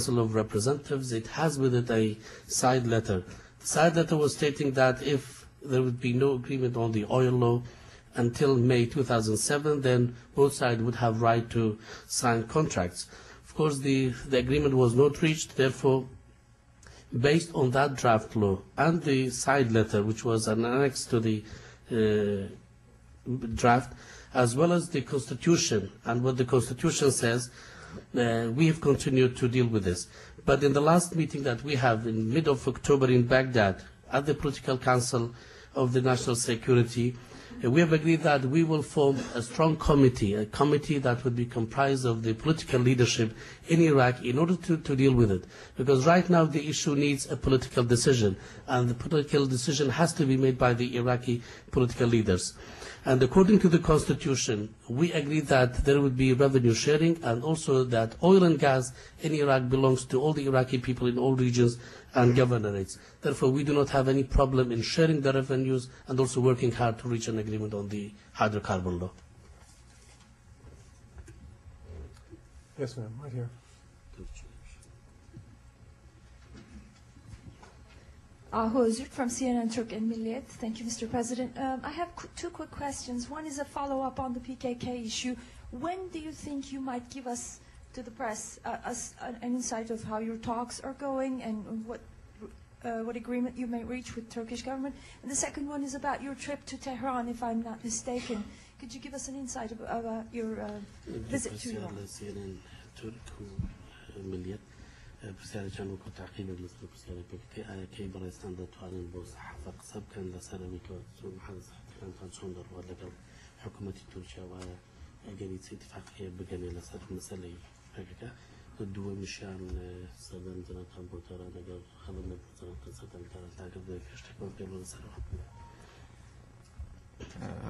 Council of Representatives, it has with it a side letter. The side letter was stating that if there would be no agreement on the oil law until May 2007, then both sides would have right to sign contracts. Of course, the agreement was not reached. Therefore, based on that draft law and the side letter, which was an annex to the draft, as well as the Constitution and what the Constitution says, we have continued to deal with this. But in the last meeting that we have in mid of October in Baghdad at the Political Council of the National Security, we have agreed that we will form a strong committee, a committee that would be comprised of the political leadership in Iraq in order to deal with it. Because right now the issue needs a political decision, and the political decision has to be made by the Iraqi political leaders. And according to the Constitution, we agreed that there would be revenue sharing, and also that oil and gas in Iraq belongs to all the Iraqi people in all regions and governorates. Therefore, we do not have any problem in sharing the revenues and also working hard to reach an agreement on the hydrocarbon law. Yes, ma'am, right here. Hozur from CNN Turk and Milliyet. Thank you, Mr. President. I have two quick questions. One is a follow-up on the PKK issue. When do you think you might give us, to the press, an insight of how your talks are going and what agreement you may reach with Turkish government? And the second one is about your trip to Tehran, if I'm not mistaken. Could you give us an insight about your visit to Iran? بسیاری چند وقت تعقیب مثل بسیاری که برای استاندارد توانیم با صحافة قصب كان لسرمي كون محادثة كان شون در ولا قال حكومة تركيا وجريدة اتفاقية بجانب لسر مسألة هكذا الدول مشان سدان زنا كان بوتارا نجار خلنا بوتارا قصة تلتار تعقب ذلك اشتكوا قالوا لسر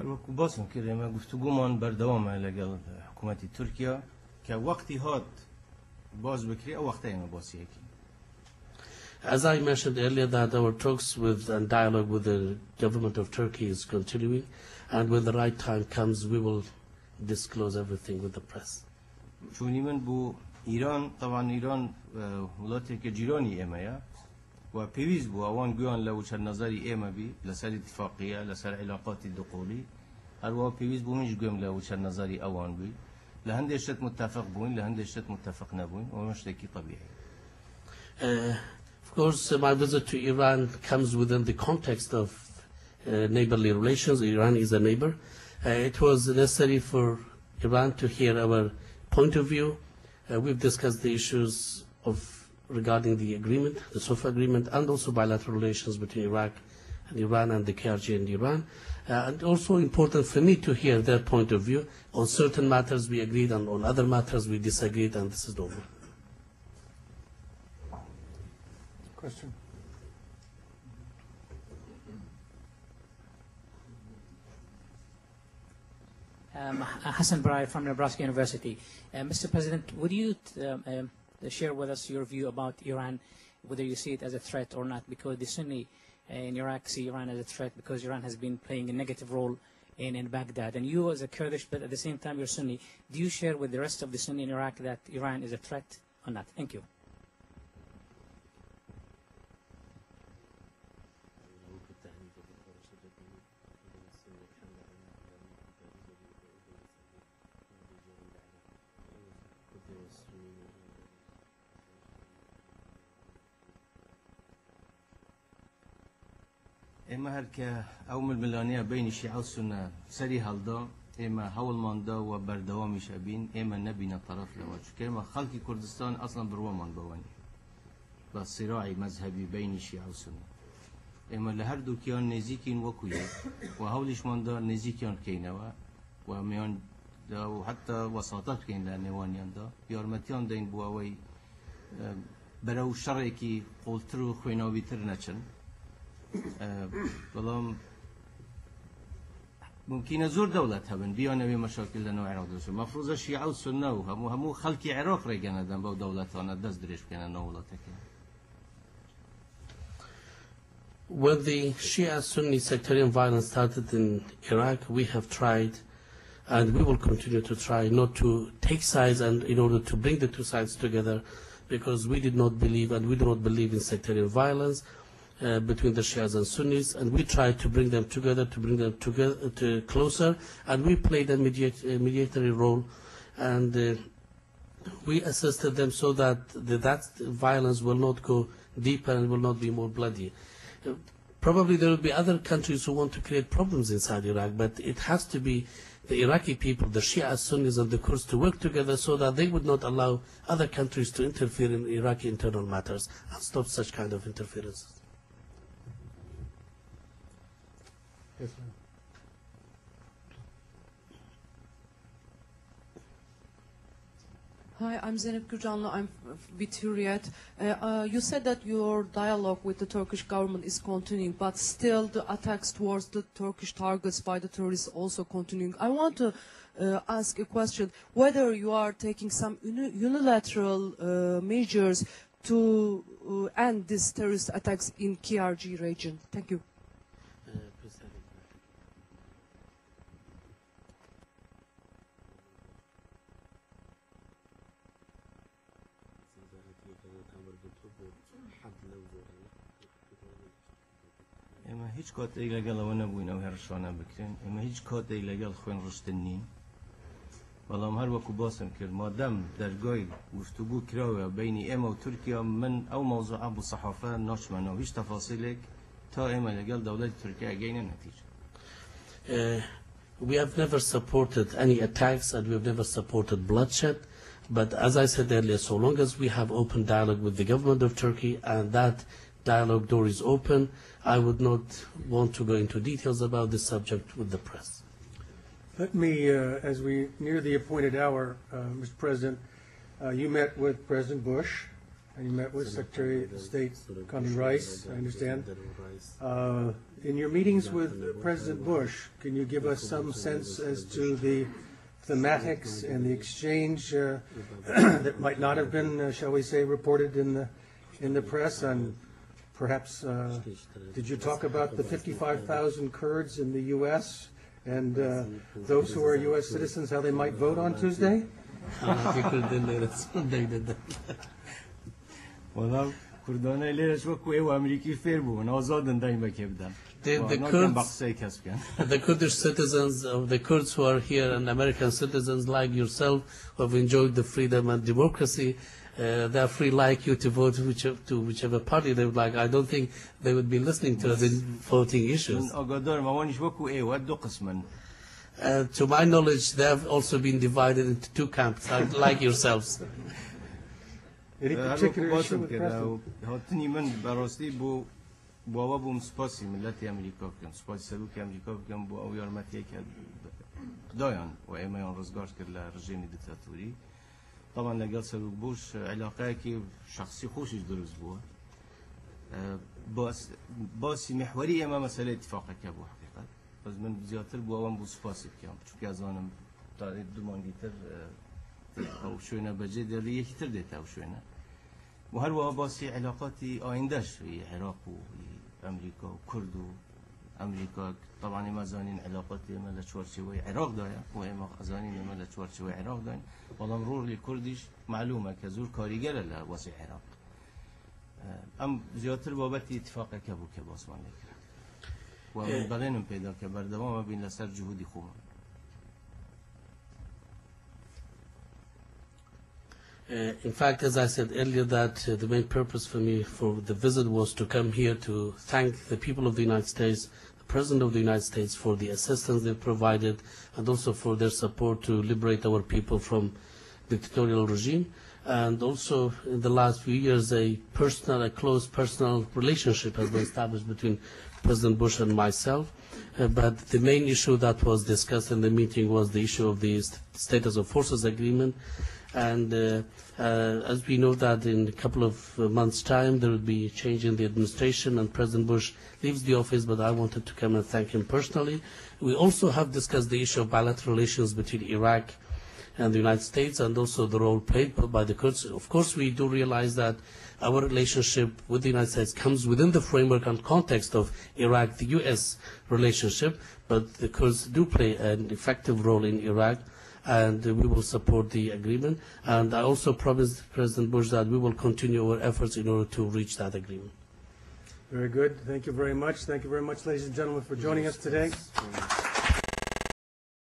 الوقت باسم كده ما قلت قومان بردوام على قال حكومة تركيا كوقتي هات باز بكري أو وقتين ما باز هيك. As I mentioned earlier, that our talks with and dialogue with the government of Turkey is continuing, and when the right time comes, we will disclose everything with the press. شوني من بو إيران طبعا إيران ولاتي كجيراني إمايا وبيويز بو أوان جوان لو شر نظري إما بي لسر اتفاقية لسر علاقات الدخولي هل بيويز بو مش جوان لو شر نظري أوان بي لهندي شت متفق بوين لهندي شت متفق نبوين ومش ذكي طبيعي. Of course, my visit to Iran comes within the context of neighborly relations. Iran is a neighbor. It was necessary for Iran to hear our point of view. We've discussed the issues regarding the agreement, the SOFA agreement, and also bilateral relations between Iraq and Iran and the KRG and Iran. And also important for me to hear their point of view. On certain matters we agreed, and on other matters we disagreed, and this is normal. Question. Hassan Brai from Nebraska University. Mr. President, would you share with us your view about Iran, whether you see it as a threat or not? Because the Sunni in Iraq see Iran as a threat because Iran has been playing a negative role in Baghdad. And you as a Kurdish, but at the same time you're Sunni, do you share with the rest of the Sunni in Iraq that Iran is a threat or not? Thank you. إما هركا أوم الملانية بين الشيعة والسنة سري هالدا إما هول ماندا وبردوامي شابين إما نبينا طرف لواج كلمة خلق كردستان أصلا بروامان بواني بس صراعي مذهبي بين الشيعة والسنة إما لهردو كيان نزيكين وكوية وهولش ماندا نزيكين كينوا وميان دا وحتى وساطات كين لنوانيان دا يارمتيان دين بواوي برو شرعي قولترو خويناوي ترنچن بلام ممكن زور دولة هبن بيانا بمشاكل لنا عراق دوسو مفروض الشيعة والسنة وهمو خلق عراق رجعنا دم بو دولتنا دست دريش كنا نولتك. When the Shia-Sunni sectarian violence started in Iraq, we have tried, and we will continue to try, not to take sides, and in order to bring the two sides together, because we did not believe, and we do not believe in sectarian violence between the Shias and Sunnis, and we tried to bring them together, closer, and we played a mediatory role, and we assisted them so that that violence will not go deeper and will not be more bloody. Probably there will be other countries who want to create problems inside Iraq, but it has to be the Iraqi people, the Shia, Sunnis, and the Kurds to work together so that they would not allow other countries to interfere in Iraqi internal matters and stop such kind of interferences. Yes, ma'am. Hi, I'm Zeynep Gürcanlı. I'm with Hürriyet. You said that your dialogue with the Turkish government is continuing, but still the attacks towards the Turkish targets by the terrorists also continuing. I want to ask a question, whether you are taking some unilateral measures to end these terrorist attacks in KRG region. Thank you. اما هیچ کاتێک لەگەڵەوە نەبووین ئەو هێرشانە بکرێن ئێمە هیچ کاتێک لەگەڵ خوێن ڕشتن نین بەڵام هەر وەکو باسم کرد مادەم دەرگای گفتوگو کراوە بینی ئێمە و تورکیا من ئەو مەوزوعە بۆ سەحافە ناچمەنەوە هیچ تەفاسیلێک تا ئێمە لەگەڵ دەوڵەتی تورکیا گەینە نەتیجە. We have never supported any attacks and we have never supported bloodshed, but as I said earlier, so long as we have open dialogue with the government of Turkey and that dialogue door is open, I would not want to go into details about this subject with the press. Let me, as we near the appointed hour, Mr. President, you met with President Bush, and you met with Secretary of State Condoleezza Rice, I understand. In your meetings with President Bush, can you give us some sense as to the thematics and the exchange that might not have been, shall we say, reported in the press? And perhaps, did you talk about the 55,000 Kurds in the U.S. and those who are U.S. citizens, how they might vote on Tuesday? والله كردانه ليش وكو ايو امريكي فير بو نازادن دايما كيبدن the Kurdish citizens of the Kurds who are here and American citizens like yourself who have enjoyed the freedom and democracy, they are free like you to vote to whichever party they would like. I don't think they would be listening to us in voting issues. To my knowledge, they have also been divided into two camps, like yourselves. Any particular issue with President? هاتني من براستی بو بوا بوم سپاسی ملت امریکا کن سپاسی سلوک امریکا کن بو او یارمتی که دایان و ایمان رزگار کرد لرژیم دیکتاتوری طبعا لقال سلوک بوش علاقه که شخصی خوشش درست بو باسی محوری اما مسئله اتفاقه که بو حقیقت بس من زیادتر بو بو سپاسی کم چون از آنم تاریخ دومانگیتر او شوینه بجه داری یکی تر دیتا او شوینه و هر وقت باسی علاقاتی آیندهش في عراق و امریکا و کرد و امریکا طبعا ما زانين علاقاتی ما لچوارچوی عراق دایا و ما زانين ما لچوارچوی عراق داین والله مرور لکردیش معلومه که زور کاریگر لواسه عراق ام زیادتر بابتی اتفاق کبو که باسمان نکرد و من بلینم پیدا که بردوام بین لسر جهودی خوبم. In fact, as I said earlier, that the main purpose for me for the visit was to come here to thank the people of the United States, the President of the United States, for the assistance they provided and also for their support to liberate our people from dictatorial regime. And also, in the last few years, a close personal relationship has been established between President Bush and myself. But the main issue that was discussed in the meeting was the issue of the Status of Forces Agreement. And as we know that in a couple of months' time there will be a change in the administration and President Bush leaves the office, but I wanted to come and thank him personally. We also have discussed the issue of bilateral relations between Iraq and the United States and also the role played by the Kurds. Of course, we do realize that our relationship with the United States comes within the framework and context of Iraq, the U.S. relationship, but the Kurds do play an effective role in Iraq. and we will support the agreement. And I also promised President Bush that we will continue our efforts in order to reach that agreement. Very good. Thank you very much. Thank you very much, ladies and gentlemen, for joining us today.